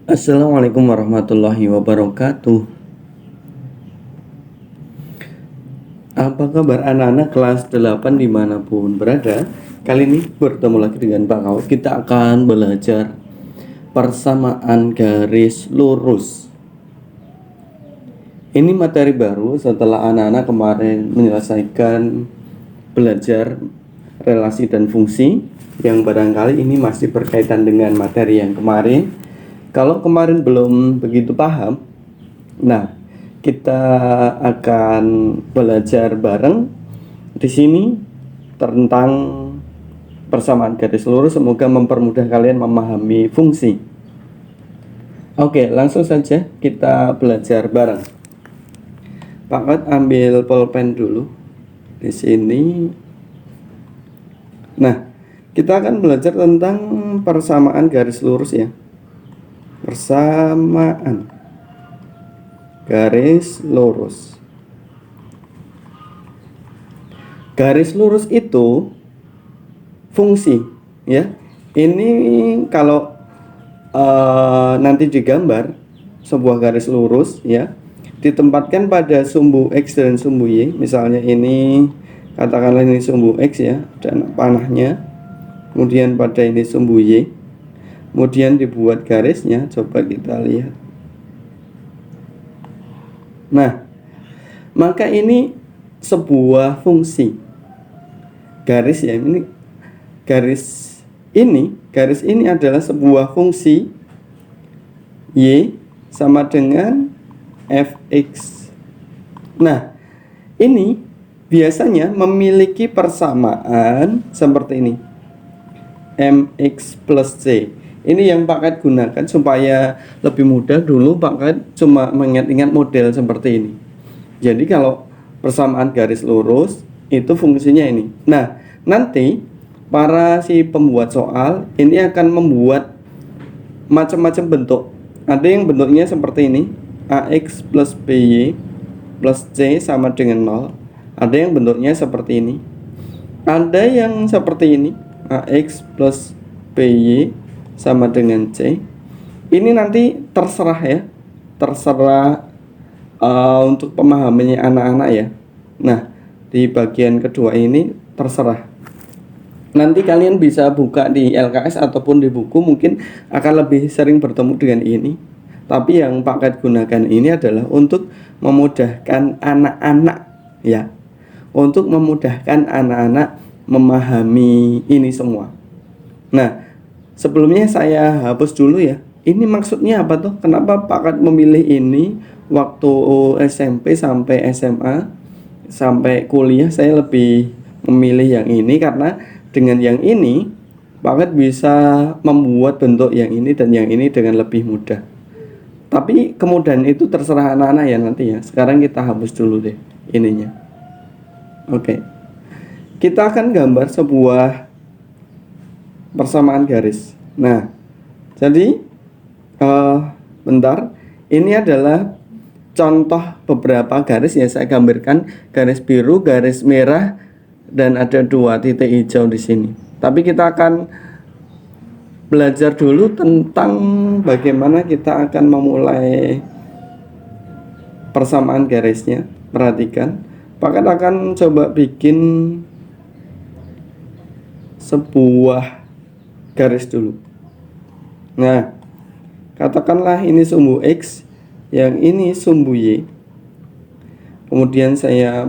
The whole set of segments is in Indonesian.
Assalamualaikum warahmatullahi wabarakatuh. Apa kabar anak-anak kelas 8 dimanapun berada? Kali ini bertemu lagi dengan Pak Kaut. Kita akan belajar persamaan garis lurus. Ini materi baru setelah anak-anak kemarin menyelesaikan belajar relasi dan fungsi, yang barangkali ini masih berkaitan dengan materi yang kemarin. Kalau kemarin belum begitu paham, nah, kita akan belajar bareng di sini tentang persamaan garis lurus. Semoga mempermudah kalian memahami fungsi. Oke, langsung saja kita belajar bareng. Pak Kot ambil pulpen dulu di sini. Nah, kita akan belajar tentang persamaan garis lurus ya. Persamaan garis lurus. Garis lurus itu fungsi ya. Ini kalau nanti digambar sebuah garis lurus ya, ditempatkan pada sumbu X dan sumbu Y. Misalnya ini, katakanlah ini sumbu X ya, dan panahnya. Kemudian pada ini sumbu Y. Kemudian dibuat garisnya, coba kita lihat. Nah, maka ini sebuah fungsi garis ya. Garis ini adalah sebuah fungsi Y sama dengan fx. Nah, ini biasanya memiliki persamaan seperti ini, mx plus c. Ini yang Pak Kat gunakan supaya lebih mudah. Dulu Pak Kat cuma mengingat-ingat model seperti ini. Jadi kalau persamaan garis lurus itu fungsinya ini. Nah, nanti para si pembuat soal ini akan membuat macam-macam bentuk. Ada yang bentuknya seperti ini, ax plus by plus c sama dengan 0. Ada yang bentuknya seperti ini. Ada yang seperti ini, ax plus by sama dengan C. Ini nanti terserah ya, terserah untuk pemahamannya anak-anak ya. Nah, di bagian kedua ini terserah. Nanti kalian bisa buka di LKS ataupun di buku, mungkin akan lebih sering bertemu dengan ini. Tapi yang Pak Kat gunakan ini adalah untuk memudahkan anak-anak ya, untuk memudahkan anak-anak memahami ini semua. Nah, sebelumnya saya hapus dulu ya. Ini maksudnya apa tuh? Kenapa Pak Kat memilih ini waktu SMP sampai SMA sampai kuliah? Saya lebih memilih yang ini karena dengan yang ini Pak Kat bisa membuat bentuk yang ini dan yang ini dengan lebih mudah. Tapi kemudahan itu terserah anak-anak ya nanti ya. Sekarang kita hapus dulu deh ininya. Oke. Kita akan gambar sebuah persamaan garis. Nah, jadi bentar, ini adalah contoh beberapa garis ya. Saya gambarkan garis biru, garis merah, dan ada 2 titik hijau di sini. Tapi kita akan belajar dulu tentang bagaimana kita akan memulai persamaan garisnya. Perhatikan, Pak Kat akan coba bikin sebuah garis dulu. Nah, katakanlah ini sumbu X, yang ini sumbu Y. Kemudian saya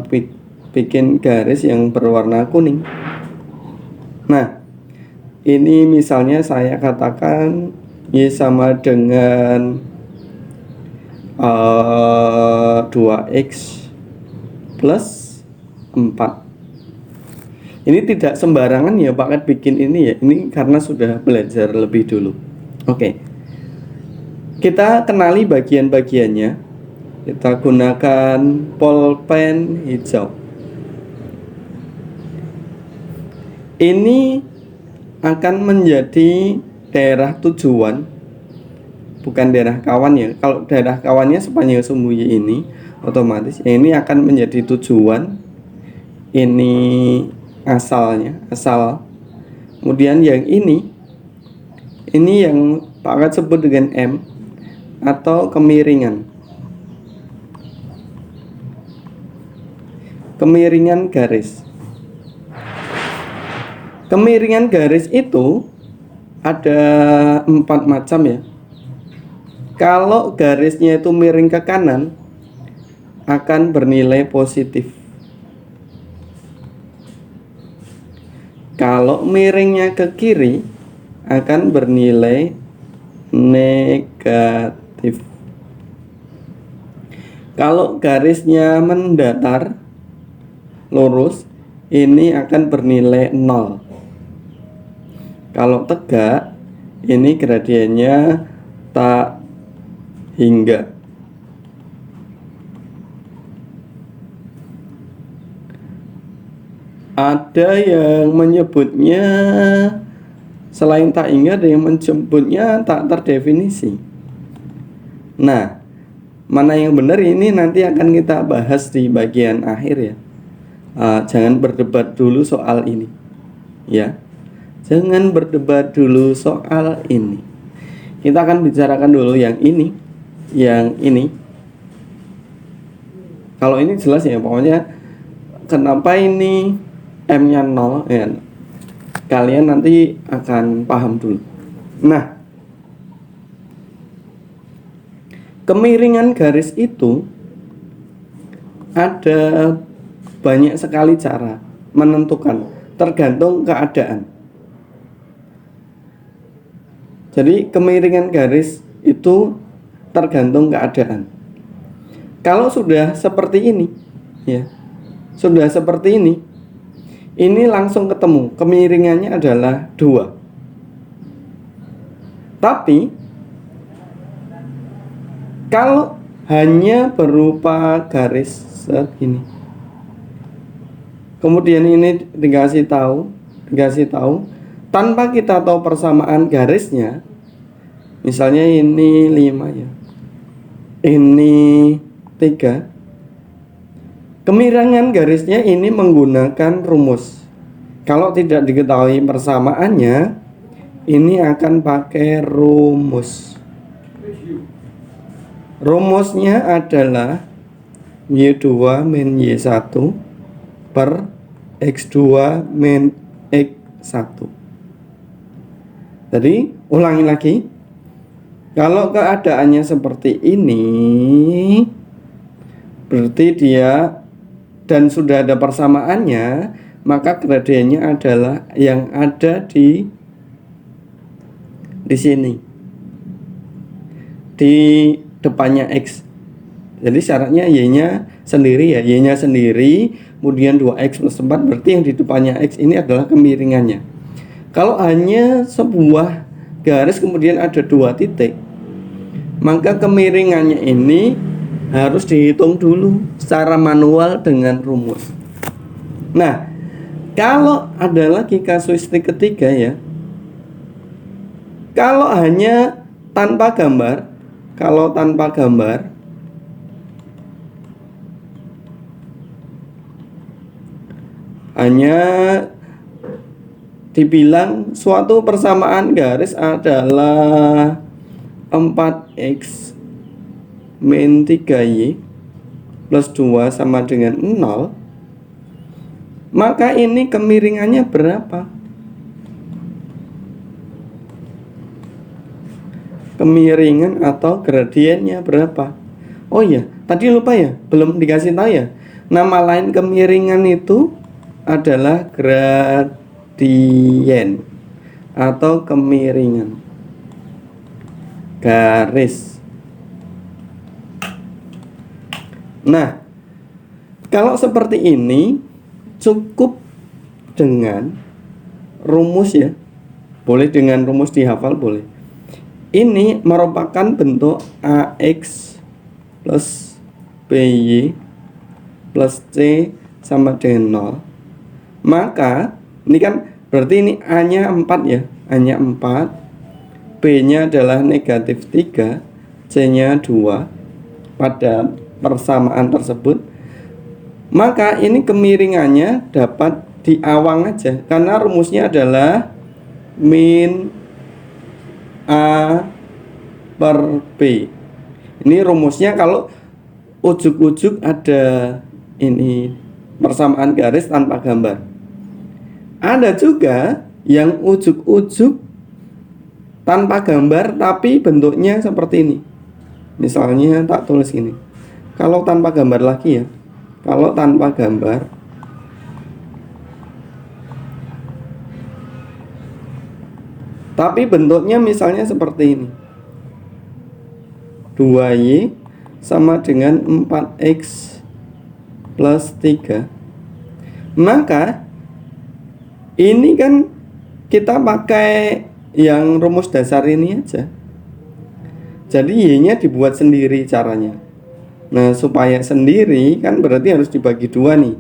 bikin garis yang berwarna kuning. Nah, ini misalnya saya katakan Y sama dengan 2X plus 4. Ini tidak sembarangan ya Pak Kat bikin ini ya. Ini karena sudah belajar lebih dulu. Oke. Kita kenali bagian-bagiannya. Kita gunakan pulpen hijau. Ini akan menjadi daerah tujuan, bukan daerah kawan ya. Kalau daerah kawannya sepanjang sumbu Y ini, otomatis ini akan menjadi tujuan. Ini asalnya, asal. Kemudian yang ini yang Pak Kat sebut dengan M. atau kemiringan. Kemiringan garis. Kemiringan garis itu ada 4 macam ya. Kalau garisnya itu miring ke kanan, akan bernilai positif. Kalau miringnya ke kiri, akan bernilai negatif. Kalau garisnya mendatar, lurus, ini akan bernilai 0. Kalau tegak, ini gradiennya tak hingga. Ada yang menyebutnya selain tak hingga, ada yang menyebutnya tak terdefinisi. Nah, mana yang benar ini nanti akan kita bahas di bagian akhir ya. Jangan berdebat dulu soal ini ya. Jangan berdebat dulu soal ini. Kita akan bicarakan dulu yang ini. Yang ini, kalau ini jelas ya, pokoknya kenapa ini M-nya 0 ya, kalian nanti akan paham dulu. Nah, kemiringan garis itu ada banyak sekali cara menentukan, tergantung keadaan. Jadi kemiringan garis itu tergantung keadaan. Kalau sudah seperti ini ya, sudah seperti ini langsung ketemu, kemiringannya adalah 2. Tapi kalau hanya berupa garis segini, kemudian ini dikasih tahu tanpa kita tahu persamaan garisnya, misalnya ini 5 ya, ini 3. Kemiringan garisnya ini menggunakan rumus. Kalau tidak diketahui persamaannya, ini akan pakai rumus. Rumusnya adalah Y2 min Y1 per X2 min X1. Jadi, ulangi lagi. Kalau keadaannya seperti ini, berarti dia dan sudah ada persamaannya, maka gradiennya adalah yang ada di sini, di depannya X. Jadi syaratnya Y-nya sendiri ya, Y-nya sendiri, kemudian 2X plus 4, berarti yang di depannya X ini adalah kemiringannya. Kalau hanya sebuah garis kemudian ada 2 titik, maka kemiringannya ini harus dihitung dulu secara manual dengan rumus. Nah, kalau ada lagi kasuistik ketiga ya, kalau hanya tanpa gambar, hanya dibilang suatu persamaan garis adalah 4X min 3Y plus 2 sama dengan 0, maka ini kemiringannya berapa? Kemiringan atau gradiennya berapa? Oh iya, tadi lupa ya, belum dikasih tahu ya. Nama lain kemiringan itu adalah gradien atau kemiringan garis. Nah, kalau seperti ini cukup dengan rumus ya. Boleh dengan rumus dihafal boleh. Ini merupakan bentuk AX plus BY plus C sama dengan 0. Maka ini kan berarti ini A-nya 4 ya, A-nya 4, B-nya adalah negatif 3, C-nya 2 pada persamaan tersebut. Maka ini kemiringannya dapat diawang aja, karena rumusnya adalah min A per B. Ini rumusnya kalau ujuk-ujuk ada ini persamaan garis tanpa gambar. Ada juga yang ujuk-ujuk tanpa gambar tapi bentuknya seperti ini. Misalnya tak tulis ini. Kalau tanpa gambar lagi ya. Kalau tanpa gambar, tapi bentuknya misalnya seperti ini. 2Y sama dengan 4X plus 3. Maka ini kan kita pakai yang rumus dasar ini aja. Jadi Y-nya dibuat sendiri caranya. Nah, supaya sendiri kan berarti harus dibagi 2 nih.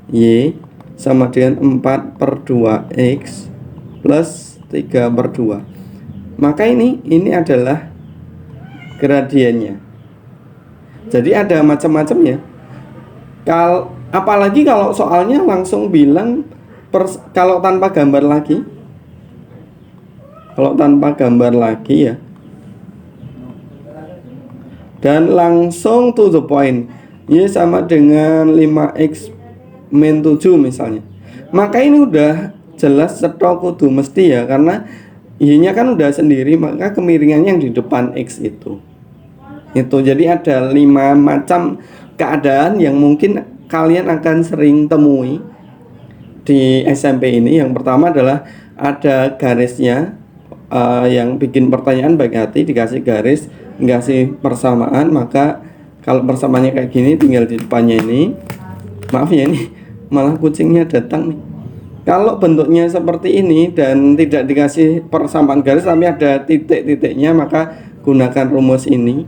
Y sama dengan 4 per 2X plus 3 per 2. Maka ini adalah gradiennya. Jadi ada macam-macamnya. Apalagi kalau soalnya langsung bilang kalau tanpa gambar lagi. Kalau tanpa gambar lagi ya. Dan langsung to the point. Y sama dengan 5X min 7 misalnya. Maka ini udah jelas cetok kudu mesti ya, karena Y-nya kan udah sendiri, maka kemiringannya yang di depan X itu. Jadi ada 5 macam keadaan yang mungkin kalian akan sering temui di SMP ini. Yang pertama adalah ada garisnya, yang bikin pertanyaan baik hati, dikasih garis, dikasih persamaan. Maka kalau persamaannya kayak gini, tinggal di depannya ini. Maaf ya, ini malah kucingnya datang nih. Kalau bentuknya seperti ini dan tidak dikasih persamaan garis tapi ada titik-titiknya, maka gunakan rumus ini.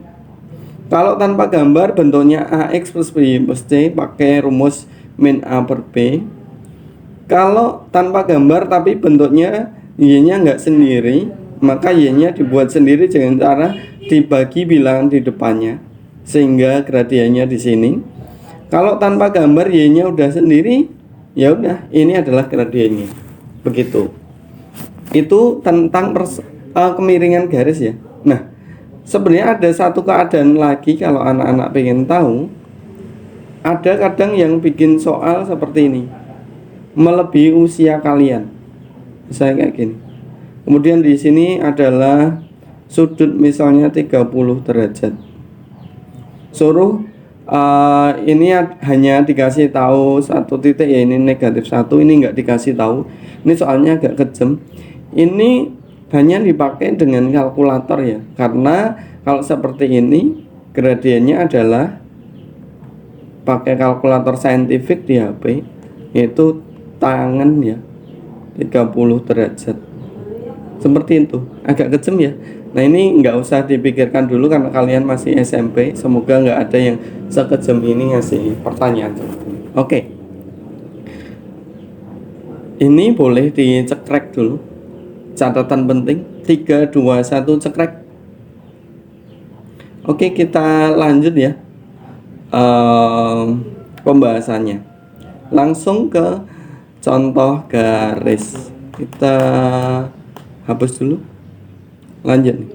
Kalau tanpa gambar bentuknya AX plus B plus C, pakai rumus min A per B. Kalau tanpa gambar tapi bentuknya Y-nya nggak sendiri, maka Y-nya dibuat sendiri dengan cara dibagi bilangan di depannya, sehingga gradiennya di sini. Kalau tanpa gambar Y-nya udah sendiri, ya udah, ini adalah gradiennya. Begitu. Itu tentang kemiringan garis ya. Nah, sebenarnya ada satu keadaan lagi kalau anak-anak pengen tahu. Ada kadang yang bikin soal seperti ini, melebihi usia kalian. Misalnya kayak gini. Kemudian di sini adalah sudut misalnya 30 derajat. Suruh ini hanya dikasih tahu satu titik ya, ini negatif 1, ini nggak dikasih tahu. Ini soalnya agak kejam. Ini hanya dipakai dengan kalkulator ya, karena kalau seperti ini gradiennya adalah pakai kalkulator saintifik di HP, yaitu tangan ya, 30 derajat seperti itu. Agak kejam ya. Nah, ini nggak usah dipikirkan dulu karena kalian masih SMP. Semoga nggak ada yang sekejam ini ngasih pertanyaan seperti ini. Oke, ini boleh dicekrek dulu. Catatan penting 3, 2, 1 cekrek. Oke, kita lanjut ya pembahasannya. Langsung ke contoh garis. Kita hapus dulu. Lanjut nih.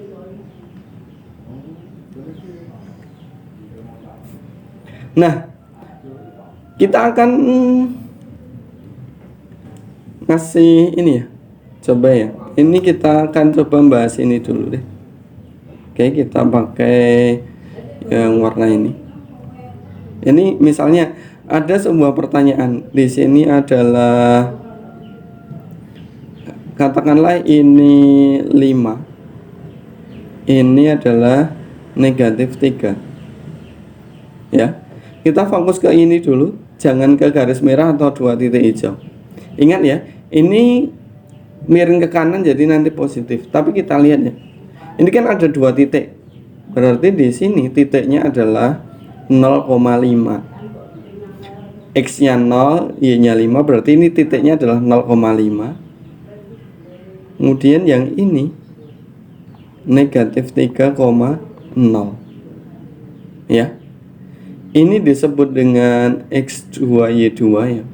Nah, kita akan ngasih ini ya. Coba ya. Ini kita akan coba bahas ini dulu deh. Oke, kita pakai yang warna ini. Ini misalnya ada sebuah pertanyaan. Di sini adalah, katakanlah ini 5. Ini adalah negatif 3. Ya. Kita fokus ke ini dulu, jangan ke garis merah atau 2 titik hijau. Ingat ya, ini miring ke kanan jadi nanti positif. Tapi kita lihat ya. Ini kan ada 2 titik. Berarti di sini titiknya adalah 0,5. X-nya 0, Y-nya 5, berarti ini titiknya adalah 0,5. Kemudian yang ini negatif 3,0. Ya. Ini disebut dengan X2Y2 ya.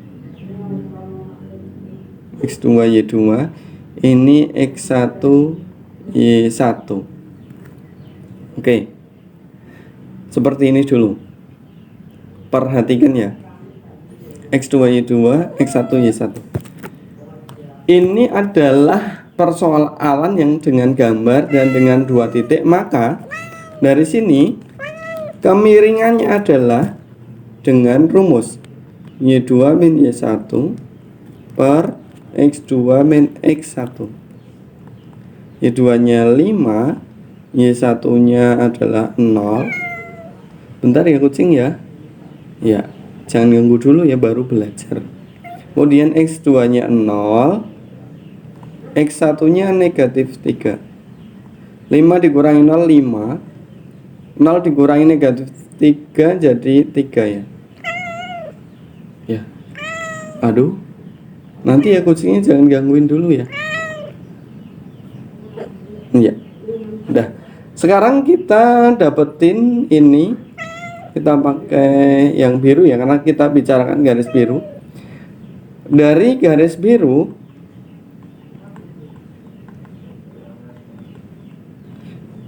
X2Y2. Ini X1Y1. Oke. seperti ini dulu. Perhatikan ya. X2Y2, X1Y1. Ini adalah persoalan yang dengan gambar dan dengan 2 titik. Maka dari sini kemiringannya adalah dengan rumus Y2 min Y1 per X2 min X1. Y2 nya 5, Y1 nya adalah 0. Bentar ya kucing ya. Ya, jangan ganggu dulu ya, baru belajar. Kemudian X2 nya 0, X1 nya negatif 3. 5 dikurangi 0, 5. 0 dikurangi negatif 3 jadi 3 ya. Ya. Aduh. Nanti ya kucingnya jangan gangguin dulu ya. Ya. Udah. Sekarang kita dapetin ini. Kita pakai yang biru ya, karena kita bicarakan garis biru. Dari garis biru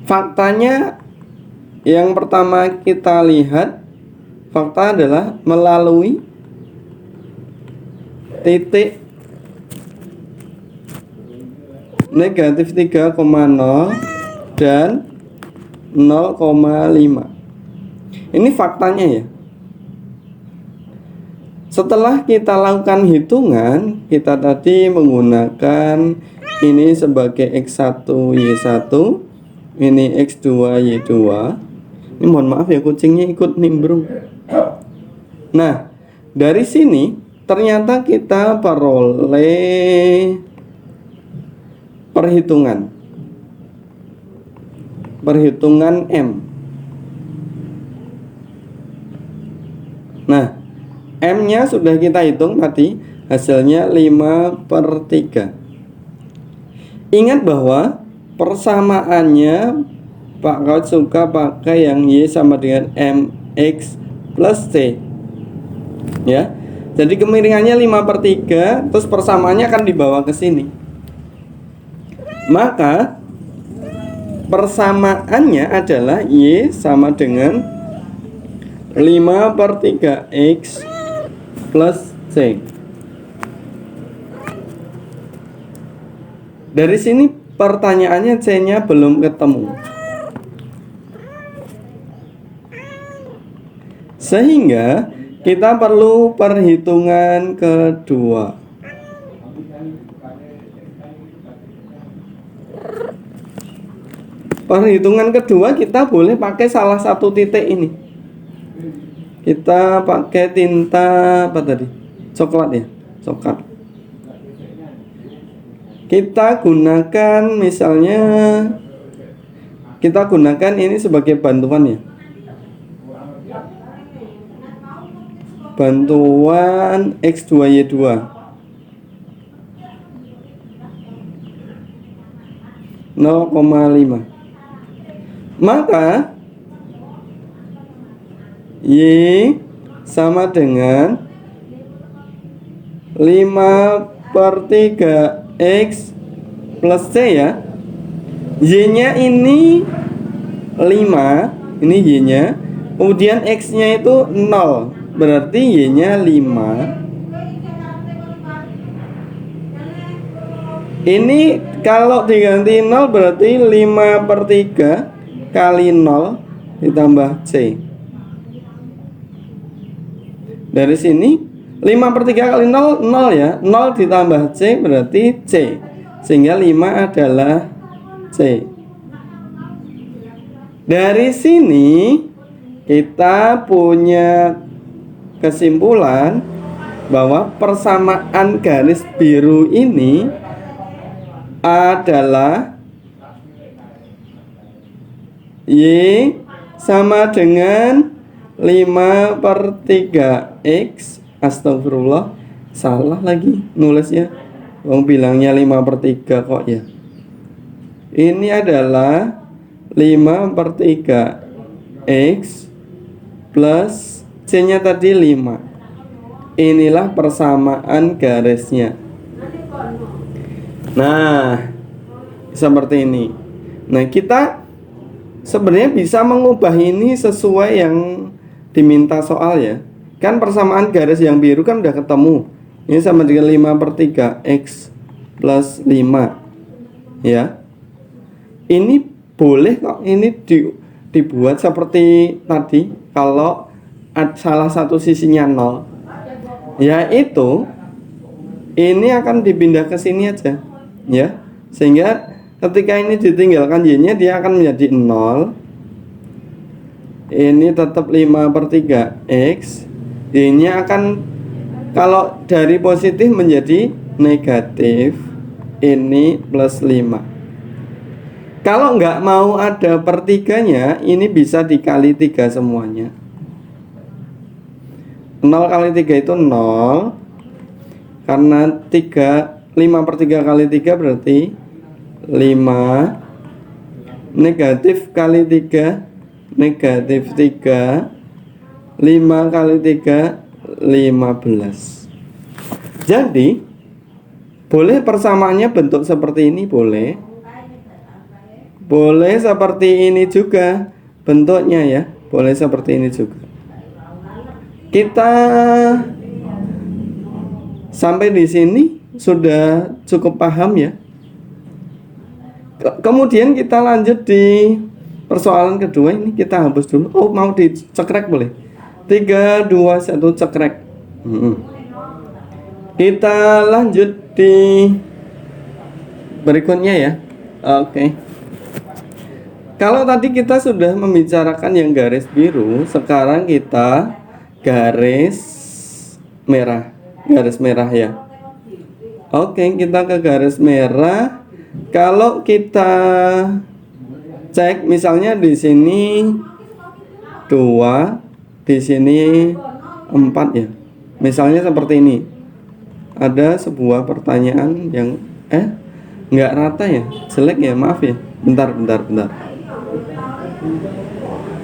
faktanya yang pertama kita lihat, fakta adalah melalui titik negatif 3,0 dan 0,5. Ini faktanya ya. Setelah kita lakukan hitungan, kita tadi menggunakan ini sebagai X1Y1, ini X2Y2. Ini mohon maaf ya, kucingnya ikut nimbrung. Nah, dari sini ternyata kita peroleh perhitungan M. Nah, M-nya sudah kita hitung tadi, hasilnya 5/3. Ingat bahwa persamaannya Pak Kaut suka pakai yang Y sama dengan MX plus C. Ya. Jadi kemiringannya 5/3, terus persamaannya akan dibawa ke sini. Maka persamaannya adalah Y sama dengan 5/3 X plus C. Dari sini pertanyaannya C-nya belum ketemu. Sehingga kita perlu perhitungan kedua. Perhitungan kedua kita boleh pakai salah satu titik ini. Kita pakai tinta apa tadi? Coklat ya? Coklat. Kita gunakan misalnya, kita gunakan ini sebagai bantuan ya. Bantuan X2Y2. (0,5). Maka Y sama dengan 5/3 X plus C ya. Y-nya ini 5, ini Y-nya. Kemudian X-nya itu 0, berarti Y-nya 5. Ini kalau diganti 0 berarti 5/3 kali 0 ditambah C. Dari sini 5/3 kali 0, 0 ya. 0 ditambah C berarti C. Sehingga 5 adalah C. Dari sini kita punya kesimpulan bahwa persamaan garis biru ini adalah Y sama dengan 5/3 X. Astagfirullah, salah lagi nulisnya. Wong bilangnya 5/3 kok ya. Ini adalah 5/3 X plus C-nya tadi 5. Inilah persamaan garisnya. Nah, seperti ini. Nah, kita sebenarnya bisa mengubah ini sesuai yang diminta soal ya. Kan persamaan garis yang biru kan udah ketemu. Ini sama dengan 5/3 X plus 5 ya. Ini boleh kok ini dibuat seperti tadi. Kalau salah satu sisinya 0, yaitu ini akan dipindah ke sini aja ya. Sehingga ketika ini ditinggalkan y-nya, dia akan menjadi 0. Ini tetap 5/3 X. Y-nya akan, kalau dari positif menjadi negatif, ini plus 5. Kalau nggak mau ada pertiganya, ini bisa dikali 3 semuanya. 0 kali 3 itu 0. Karena 5/3 kali 3 berarti 5. Negatif kali 3 negatif 3. 5 kali 3 15. Jadi boleh persamaannya bentuk seperti ini, boleh. Boleh seperti ini juga bentuknya ya. Boleh seperti ini juga. Kita sampai di sini sudah cukup paham ya. Kemudian kita lanjut di persoalan kedua. Ini kita hapus dulu. Oh, mau dicekrek boleh. 3, 2, 1 cekrek. Kita lanjut di berikutnya ya. Oke. Kalau tadi kita sudah membicarakan yang garis biru, sekarang kita garis merah. Garis merah ya. Oke, kita ke garis merah. Kalau kita cek misalnya di sini 2, di sini 4 ya. Misalnya seperti ini. Ada sebuah pertanyaan yang nggak rata ya, jelek ya, maaf ya. Bentar.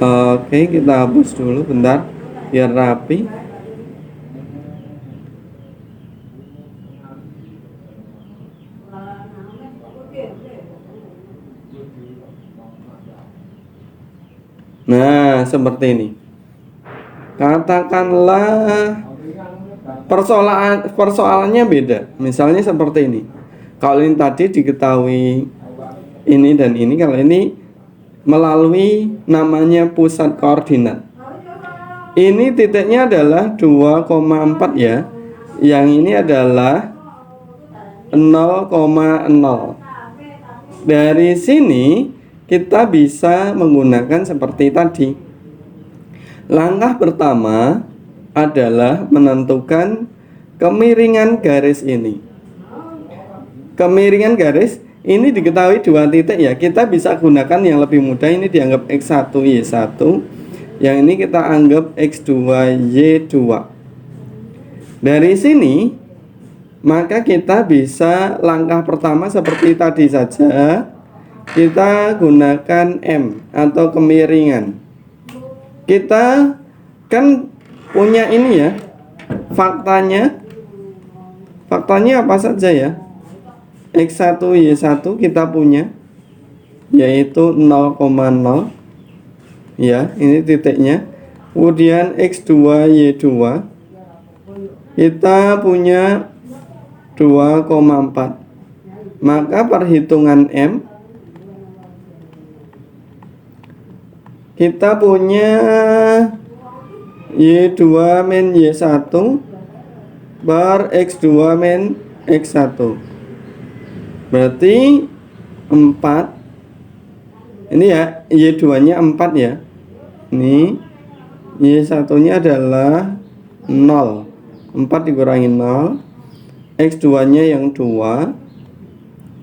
Oke, kita hapus dulu bentar biar rapi. Nah, seperti ini. Katakanlah persoalannya beda. Misalnya seperti ini. Kalau ini tadi diketahui ini dan ini, kalau ini melalui namanya pusat koordinat. Ini titiknya adalah 2,4 ya. Yang ini adalah 0,0. Dari sini kita bisa menggunakan seperti tadi. Langkah pertama adalah menentukan kemiringan garis ini. Kemiringan garis ini diketahui 2 titik ya. Kita bisa gunakan yang lebih mudah, ini dianggap X1 Y1. Yang ini kita anggap X2 Y2. Dari sini maka kita bisa langkah pertama seperti tadi saja. Kita gunakan M atau kemiringan. Kita kan punya ini ya, faktanya apa saja ya. X1 Y1 kita punya yaitu 0,0 ya, ini titiknya. Kemudian X2 Y2 kita punya 2,4. Maka perhitungan M kita punya Y2 min Y1 bar X2 min X1. Berarti 4. Ini ya, Y2 nya 4 ya. Ini Y1 nya adalah 0. 4 dikurangi 0. X2 nya yang 2,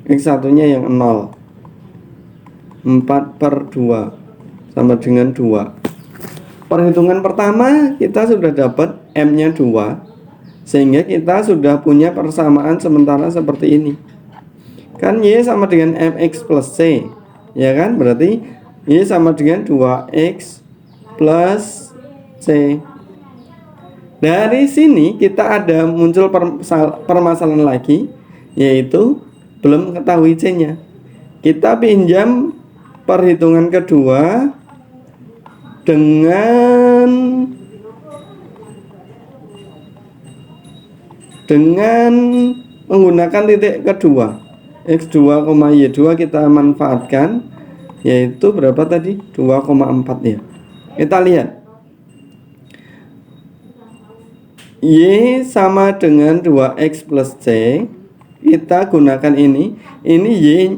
X1 nya yang 0. 4/2 sama dengan 2. Perhitungan pertama kita sudah dapat M nya 2, sehingga kita sudah punya persamaan sementara seperti ini. Kan Y sama dengan MX plus C, ya kan? Berarti Y sama dengan 2X plus C. Dari sini kita ada muncul permasalahan lagi, yaitu belum ketahui C nya. Kita pinjam perhitungan kedua dengan menggunakan titik kedua X2, Y2 kita manfaatkan, yaitu berapa tadi? 2,4 ya. Kita lihat Y sama dengan 2X plus C. Kita gunakan ini Y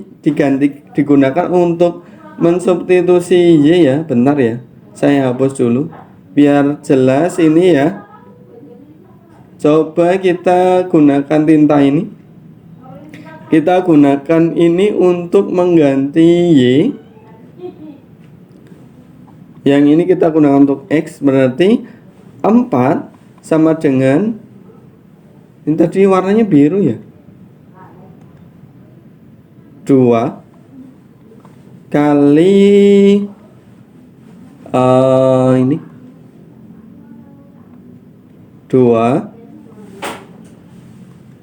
digunakan untuk mensubstitusi Y ya. Bentar ya, saya hapus dulu biar jelas ini ya. Coba kita gunakan tinta ini. Kita gunakan ini untuk mengganti Y. Yang ini kita gunakan untuk X, berarti 4 sama dengan, ini tadi warnanya biru ya, 2 kali ini 2,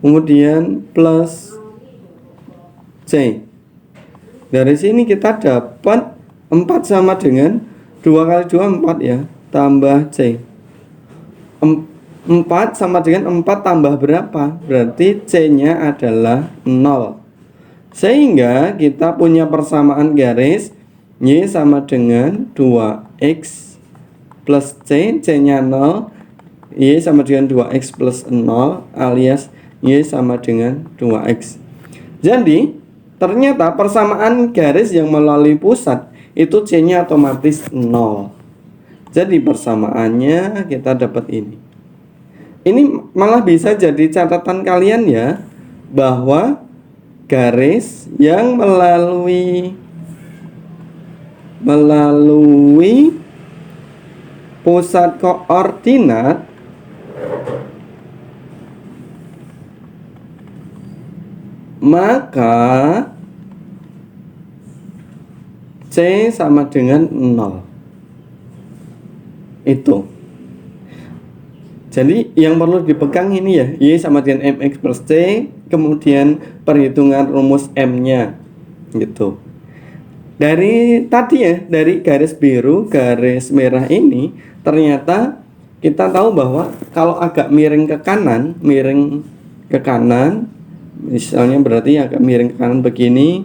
kemudian plus C. Dari sini kita dapat 4 sama dengan 2 kali 2 4 ya, tambah C. 4 sama dengan 4 tambah berapa? Berarti C-nya adalah 0. Sehingga kita punya persamaan garis Y sama dengan 2X plus C, C-nya 0, Y sama dengan 2X plus 0, alias Y sama dengan 2X. Jadi, ternyata persamaan garis yang melalui pusat itu C-nya otomatis 0. Jadi persamaannya kita dapat ini. Ini malah bisa jadi catatan kalian ya, bahwa garis yang melalui pusat koordinat maka C sama dengan 0. Itu. Jadi yang perlu dipegang ini ya, Y sama dengan MX plus C, kemudian perhitungan rumus M-nya gitu. Dari tadi ya, dari garis biru, garis merah ini, ternyata kita tahu bahwa kalau agak miring ke kanan, misalnya berarti agak miring ke kanan begini,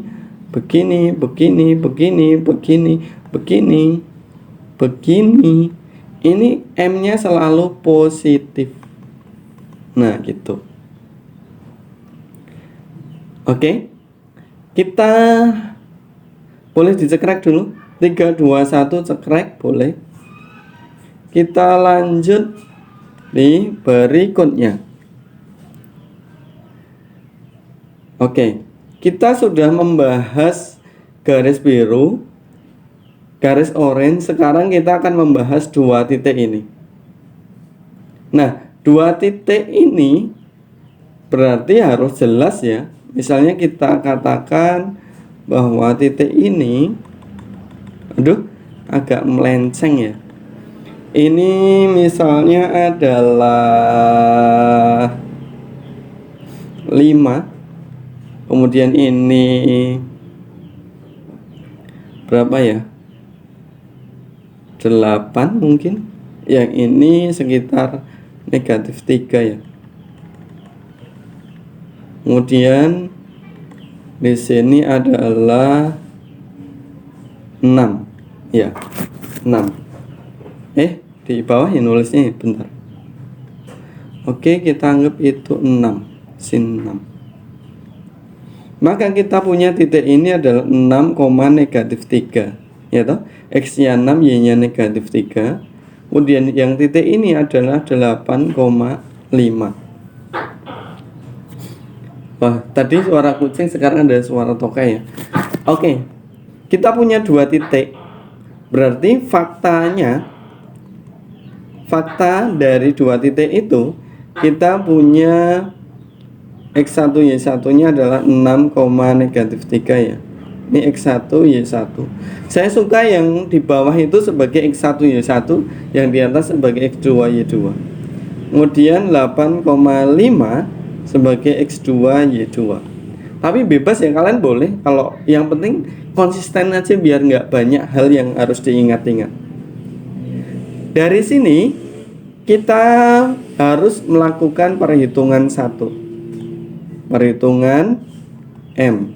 ini M-nya selalu positif. Nah gitu. Oke, kita boleh dicekrek dulu. 3, 2, 1 cekrek boleh. Kita lanjut di berikutnya. Oke, kita sudah membahas garis biru, garis orange. Sekarang kita akan membahas 2 titik ini. Nah, 2 titik ini berarti harus jelas ya. Misalnya kita katakan bahwa titik ini, agak melenceng ya. Ini misalnya adalah 5. Kemudian ini berapa ya? 8 mungkin. Yang ini sekitar negatif 3 ya. Kemudian di sini adalah 6. Ya, 6. Di bawah ya nulisnya, bentar. Oke, kita anggap itu 6, sin 6. Maka kita punya titik ini adalah 6, negatif 3. Ya toh? X-nya 6, Y-nya negatif 3. Kemudian yang titik ini adalah 8,5. Wah, tadi suara kucing, sekarang ada suara tokai ya. Oke, kita punya 2 titik. Berarti fakta dari 2 titik itu, kita punya X1, Y1 nya adalah 6, negatif 3 ya. Ini X1, Y1. Saya suka yang di bawah itu sebagai X1, Y1, yang di atas sebagai X2, Y2. Kemudian 8,5 sebagai X2, Y2. Tapi bebas ya, kalian boleh. Kalau yang penting konsisten aja biar nggak banyak hal yang harus diingat-ingat. Dari sini kita harus melakukan perhitungan satu. Perhitungan M.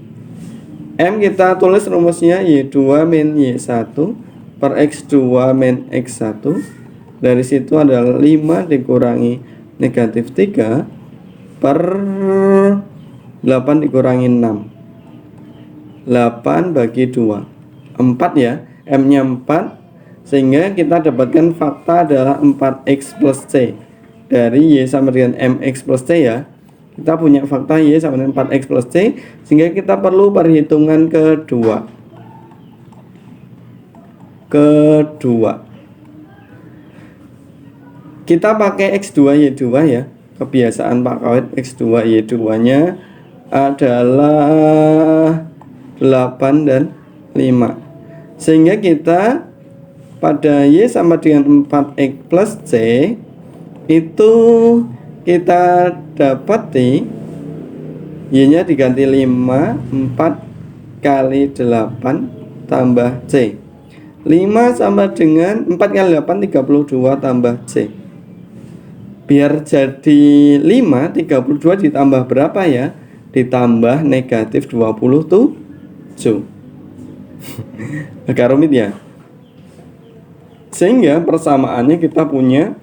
M kita tulis rumusnya Y2 min Y1 per X2 min X1. Dari situ adalah 5 dikurangi negatif 3 per 8 dikurangi 6. 8 bagi 2 4 ya, M nya 4. Sehingga kita dapatkan fakta adalah 4X plus C. Dari Y sama dengan MX plus C ya, kita punya fakta Y sama dengan 4X plus C. Sehingga kita perlu perhitungan kedua. Kita pakai X2 Y2 ya. Kebiasaan Pak Kawit, X2 Y2 nya adalah 8 dan 5. Sehingga kita pada Y sama dengan 4X plus C itu kita dapati Y nya diganti 5, 4 kali 8 tambah C. 5 sama dengan 4 kali 8 32 tambah C. Biar jadi 5, 32 ditambah berapa ya? Ditambah negatif 27. Agak rumit ya. Sehingga persamaannya kita punya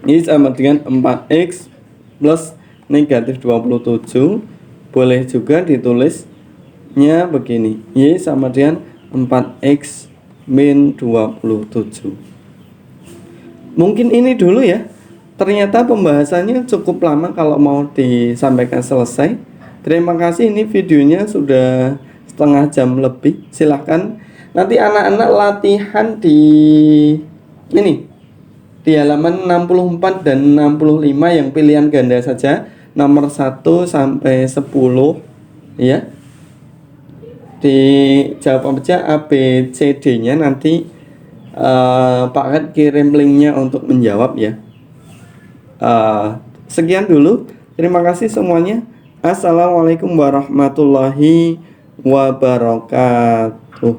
Y sama dengan 4X plus negatif 27. Boleh juga ditulisnya begini, Y sama dengan 4X min 27. Mungkin ini dulu ya. Ternyata pembahasannya cukup lama kalau mau disampaikan selesai. Terima kasih, ini videonya sudah setengah jam lebih. Silahkan nanti anak-anak latihan di ini di halaman 64 dan 65 yang pilihan ganda saja, nomor 1 sampai 10 ya. Dijawab aja A, B, C, D nya. Nanti Pak Kat kirim linknya untuk menjawab ya. Sekian dulu. Terima kasih semuanya. Assalamualaikum warahmatullahi wabarakatuh.